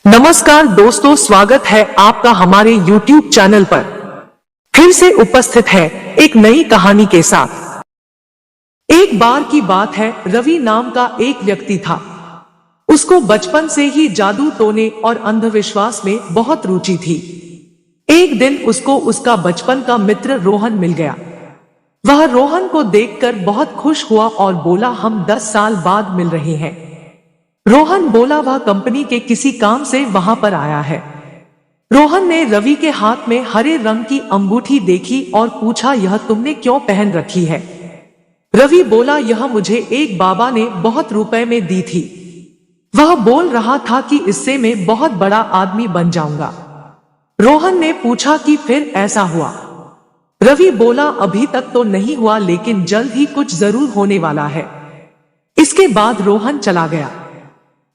नमस्कार दोस्तों, स्वागत है आपका हमारे YouTube चैनल पर। फिर से उपस्थित है एक नई कहानी के साथ। एक बार की बात है, रवि नाम का एक व्यक्ति था। उसको बचपन से ही जादू टोने और अंधविश्वास में बहुत रुचि थी। एक दिन उसको उसका बचपन का मित्र रोहन मिल गया। वह रोहन को देखकर बहुत खुश हुआ और बोला, हम 10 साल बाद मिल रहे हैं। रोहन बोला वह कंपनी के किसी काम से वहां पर आया है। रोहन ने रवि के हाथ में हरे रंग की अंगूठी देखी और पूछा, यह तुमने क्यों पहन रखी है? रवि बोला, यह मुझे एक बाबा ने बहुत रुपए में दी थी। वह बोल रहा था कि इससे मैं बहुत बड़ा आदमी बन जाऊंगा। रोहन ने पूछा कि फिर ऐसा हुआ? रवि बोला, अभी तक तो नहीं हुआ, लेकिन जल्द ही कुछ जरूर होने वाला है। इसके बाद रोहन चला गया।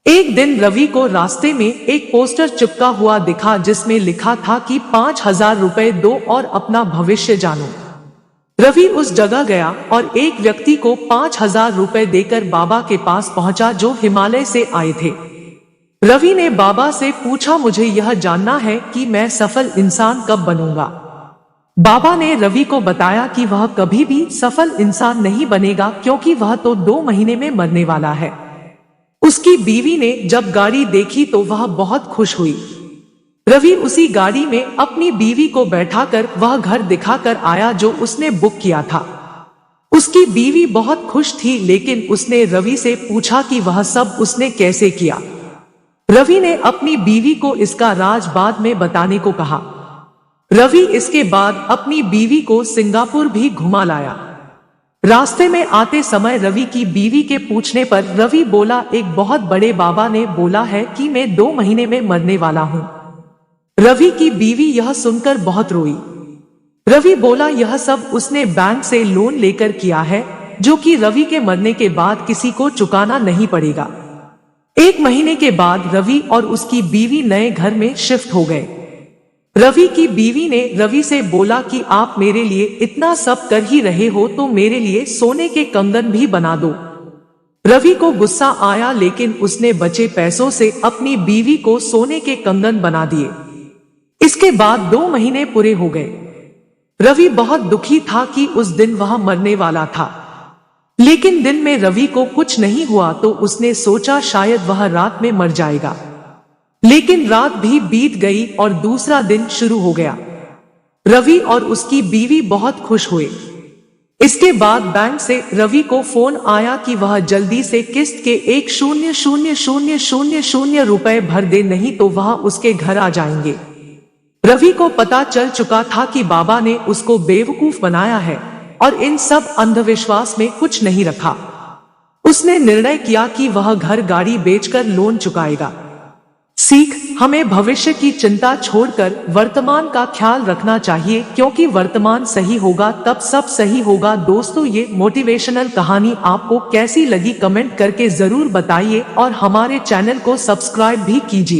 एक दिन रवि को रास्ते में एक पोस्टर चिपका हुआ दिखा जिसमें लिखा था कि 5,000 रुपए दो और अपना भविष्य जानो। रवि उस जगह गया और एक व्यक्ति को 5,000 रुपए देकर बाबा के पास पहुंचा जो हिमालय से आए थे। रवि ने बाबा से पूछा, मुझे यह जानना है कि मैं सफल इंसान कब बनूंगा। बाबा ने रवि को बताया कि वह कभी भी सफल इंसान नहीं बनेगा, क्योंकि वह तो 2 महीने में मरने वाला है। उसकी बीवी ने जब गाड़ी देखी तो वह बहुत खुश हुई। रवि उसी गाड़ी में अपनी बीवी को बैठाकर वह घर दिखाकर आया जो उसने बुक किया था। उसकी बीवी बहुत खुश थी, लेकिन उसने रवि से पूछा कि वह सब उसने कैसे किया। रवि ने अपनी बीवी को इसका राज बाद में बताने को कहा। रवि इसके बाद अपनी बीवी को सिंगापुर भी घुमा लाया। रास्ते में आते समय रवि की बीवी के पूछने पर रवि बोला, एक बहुत बड़े बाबा ने बोला है कि मैं 2 महीने में मरने वाला हूं। रवि की बीवी यह सुनकर बहुत रोई। रवि बोला, यह सब उसने बैंक से लोन लेकर किया है, जो कि रवि के मरने के बाद किसी को चुकाना नहीं पड़ेगा। 1 महीने के बाद रवि और उसकी बीवी नए घर में शिफ्ट हो गए। रवि की बीवी ने रवि से बोला कि आप मेरे लिए इतना सब कर ही रहे हो तो मेरे लिए सोने के कंगन भी बना दो। रवि को गुस्सा आया, लेकिन उसने बचे पैसों से अपनी बीवी को सोने के कंगन बना दिए। इसके बाद 2 महीने पूरे हो गए। रवि बहुत दुखी था कि उस दिन वह मरने वाला था, लेकिन दिन में रवि को कुछ नहीं हुआ तो उसने सोचा शायद वह रात में मर जाएगा। लेकिन रात भी बीत गई और दूसरा दिन शुरू हो गया। रवि और उसकी बीवी बहुत खुश हुए। इसके बाद बैंक से रवि को फोन आया कि वह जल्दी से किस्त के 1,000,000 रुपए भर दे, नहीं तो वह उसके घर आ जाएंगे। रवि को पता चल चुका था कि बाबा ने उसको बेवकूफ बनाया है और इन सब अंधविश्वास में कुछ नहीं रखा। उसने निर्णय किया कि वह घर गाड़ी बेचकर लोन चुकाएगा। सीख, हमें भविष्य की चिंता छोड़कर वर्तमान का ख्याल रखना चाहिए, क्योंकि वर्तमान सही होगा तब सब सही होगा। दोस्तों, ये मोटिवेशनल कहानी आपको कैसी लगी कमेंट करके जरूर बताइए और हमारे चैनल को सब्सक्राइब भी कीजिए।